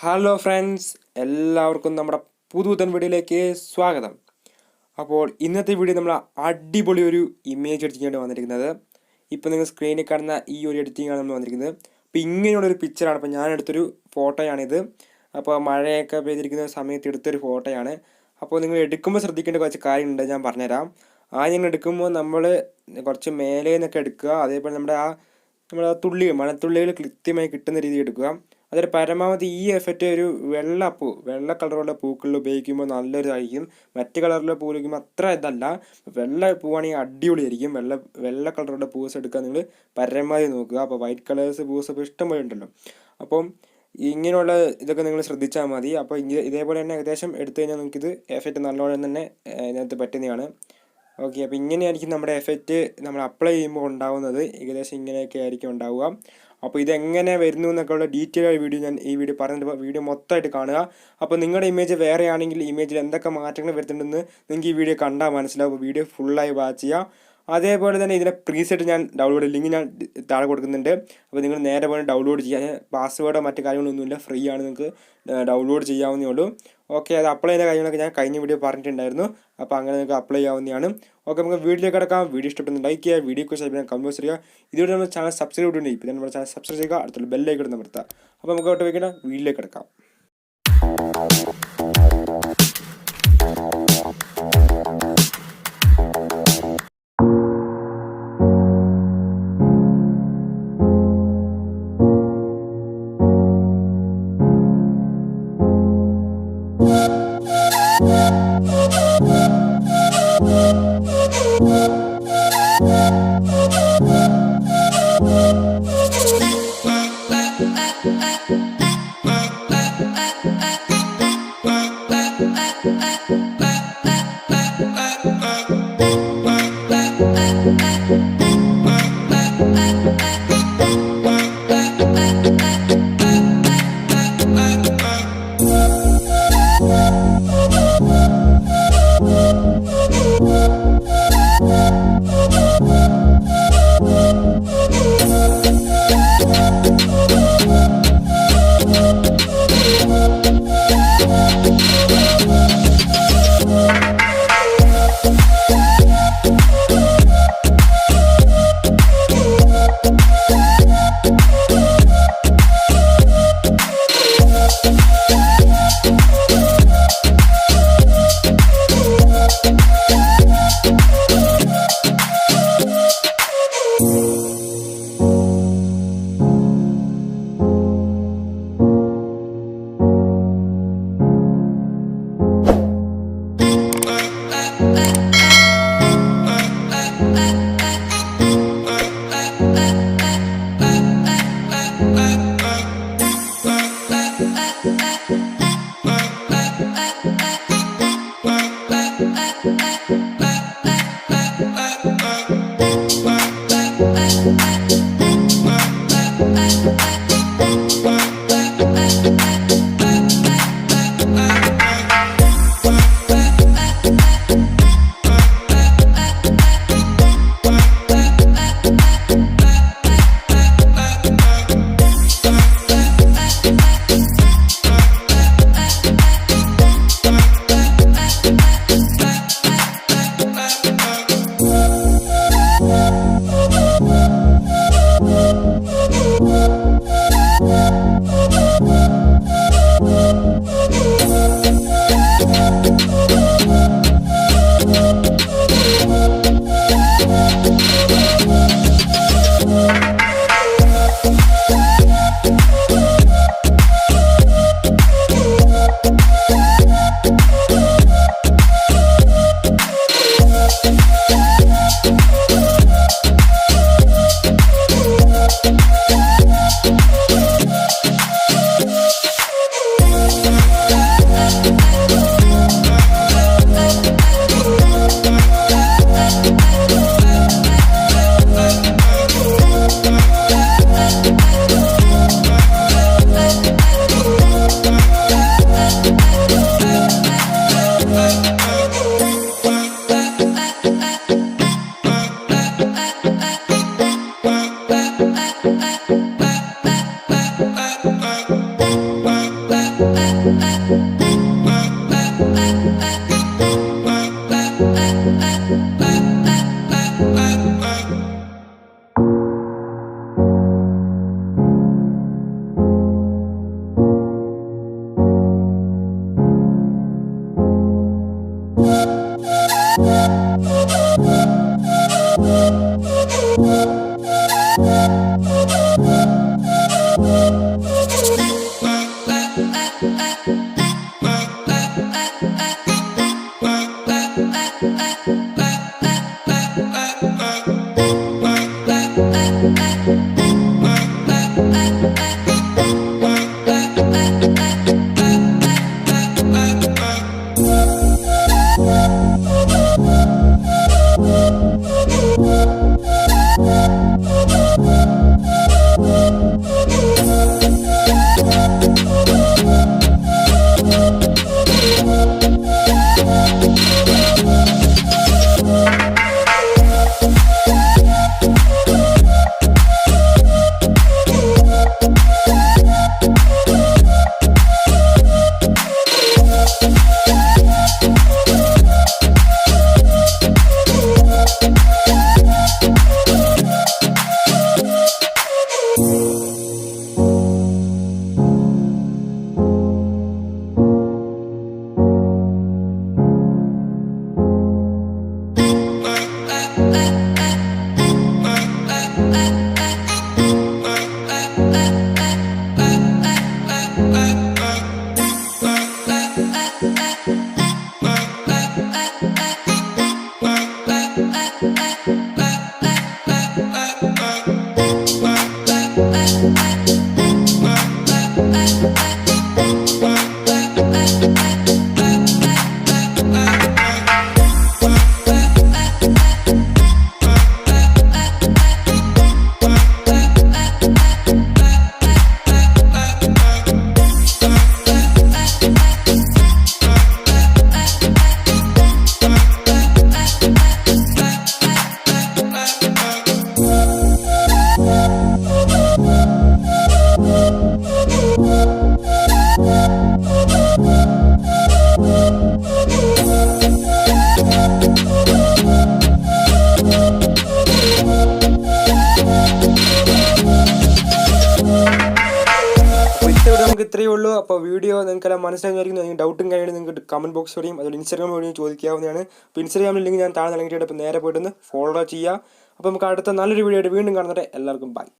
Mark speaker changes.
Speaker 1: Hello friends, എല്ലാവർക്കും നമ്മുടെ പുതുതൻ വീഡിയോയിലേക്ക് സ്വാഗതം. അപ്പോൾ ഇന്നത്തെ വീഡിയോ നമ്മൾ അടിപൊളി ഒരു ഇമേജ് എഡിറ്റിംഗ് വന്നിരിക്കുന്നത്. ഇപ്പോൾ നിങ്ങൾ സ്ക്രീനിൽ കാണുന്ന ഈ ഒരു എഡിറ്റിംഗാണ് നമ്മൾ വന്നിരിക്കുന്നത്. അപ്പോൾ ഇങ്ങനെയുള്ളൊരു പിക്ചറാണ്. അപ്പോൾ ഞാൻ എടുത്തൊരു ഫോട്ടോയാണിത്. അപ്പോൾ മഴയൊക്കെ പെയ്തിരിക്കുന്ന സമയത്ത് എടുത്തൊരു ഫോട്ടോയാണ്. അപ്പോൾ നിങ്ങൾ എടുക്കുമ്പോൾ ശ്രദ്ധിക്കേണ്ട കുറച്ച് കാര്യങ്ങളുണ്ട്, ഞാൻ പറഞ്ഞുതരാം. നിങ്ങൾ എടുക്കുമ്പോൾ നമ്മൾ കുറച്ച് മേലെ നിന്നൊക്കെ എടുക്കുക. അതേപോലെ നമ്മുടെ മഴത്തുള്ളികൾ കൃത്യമായി കിട്ടുന്ന രീതിയിൽ എടുക്കുക. അതൊരു പരമാവധി ഈ എഫക്റ്റ് ഒരു വെള്ള കളറുള്ള പൂക്കളിൽ ഉപയോഗിക്കുമ്പോൾ നല്ലൊരിതായിരിക്കും. മറ്റ് കളറിലെ പൂ ഉപയോഗിക്കുമ്പോൾ അത്ര ഇതല്ല. വെള്ള പൂവാണെങ്കിൽ അടിപൊളിയായിരിക്കും. വെള്ള കളറുള്ള പൂസ് എടുക്കാൻ നിങ്ങൾ പരമാവധി നോക്കുക. അപ്പോൾ വൈറ്റ് കളേഴ്സ് പൂസ് ഇപ്പോൾ ഇഷ്ടംപോലെ ഉണ്ടല്ലോ. അപ്പം ഇങ്ങനെയുള്ള ഇതൊക്കെ നിങ്ങൾ ശ്രദ്ധിച്ചാൽ മതി. അപ്പോൾ ഇതേപോലെ തന്നെ ഏകദേശം എടുത്തു കഴിഞ്ഞാൽ നിങ്ങൾക്കിത് എഫക്റ്റ് നല്ലോണം തന്നെ ഇതിനകത്ത് പറ്റുന്നതാണ്. ഓക്കെ, അപ്പോൾ ഇങ്ങനെയായിരിക്കും നമ്മുടെ എഫക്റ്റ് നമ്മൾ അപ്ലൈ ചെയ്യുമ്പോൾ ഉണ്ടാകുന്നത്. ഏകദേശം ഇങ്ങനെയൊക്കെ ആയിരിക്കും ഉണ്ടാവുക. അപ്പോൾ ഇതെങ്ങനെ വരുന്നു എന്നൊക്കെ ഉള്ള ഡീറ്റെയിൽ ആയ വീഡിയോ ഞാൻ ഈ വീഡിയോ പറഞ്ഞിട്ട് വീഡിയോ മൊത്തമായിട്ട് കാണുക. അപ്പോൾ നിങ്ങളുടെ ഇമേജ് വേറെ ആണെങ്കിൽ ഇമേജിൽ എന്തൊക്കെ മാറ്റങ്ങൾ വരുന്നുണ്ടെന്ന് നിങ്ങൾക്ക് ഈ വീഡിയോ കണ്ടാൽ മനസ്സിലാവും. അപ്പോൾ വീഡിയോ ഫുള്ളായി വാച്ച് ചെയ്യുക. അതേപോലെ തന്നെ ഇതിൻ്റെ പ്രീസെറ്റ് ഞാൻ ലിങ്ക് ഞാൻ താഴെ കൊടുക്കുന്നുണ്ട്. അപ്പോൾ നിങ്ങൾ നേരെ പോയി ഡൗൺലോഡ് ചെയ്യാൻ. പാസ്വേഡോ മറ്റു കാര്യങ്ങളൊന്നുമില്ല, ഫ്രീ ആണ്, നിങ്ങൾക്ക് ഡൗൺലോഡ് ചെയ്യാവുന്നേ ഉള്ളൂ. ഓക്കെ, അത് അപ്ലൈ ചെയ്യുന്ന കാര്യങ്ങളൊക്കെ ഞാൻ കഴിഞ്ഞ വീഡിയോ പറഞ്ഞിട്ടുണ്ടായിരുന്നു. അപ്പോൾ അങ്ങനെ നിങ്ങൾക്ക് അപ്ലൈ ചെയ്യാവുന്നതാണ്. ഓക്കെ, നമുക്ക് വീഡിയോയിലേക്ക് കിടക്കാം. വീഡിയോ ഇഷ്ടപ്പെടുന്ന ലൈക്ക് ചെയ്യുക, വീഡിയോക്ക് സബ്സ്ക്രൈബ് കമൻറ്റ് ചെയ്യുക. ഇതുവരെ നമ്മുടെ ചാനൽ സബ്സ്ക്രൈബ് ചെയ്തിട്ടുണ്ട്. ഇപ്പോൾ നമ്മുടെ ചാനൽ സബ്സ്ക്രൈബ് ചെയ്യുക, അടുത്തുള്ള ബെല്ലൈക്കൺ അമർത്തുക. അപ്പോൾ നമുക്ക് അവിടെ വയ്ക്കണം, വീഡിയോയിലേക്ക് കിടക്കാം. നമുക്ക് ഇത്രയേ ഉള്ളൂ. അപ്പോൾ വീഡിയോ നിങ്ങൾക്കെല്ലാം മനസ്സിലായിരിക്കും. നിങ്ങൾക്ക് ഡൗട്ടും കാര്യങ്ങളും നിങ്ങൾക്ക് കമൻറ്റ് ബോക്സ് വഴിയും അതുപോലെ ഇൻസ്റ്റാഗ്രാം വഴിയും ചോദിക്കാവുന്നതാണ്. അപ്പോൾ ഇൻസ്റ്റാഗ്രാമിൽ ലിങ്ക് ഞാൻ താഴെ നൽകിയിട്ട് അപ്പോൾ നേരെ പോയിട്ടൊന്ന് ഫോളോ ചെയ്യുക. അപ്പോൾ നമുക്ക് അടുത്ത നല്ലൊരു വീഡിയോ ആയിട്ട് വീണ്ടും കാണുന്നവരെ എല്ലാവർക്കും ബൈ.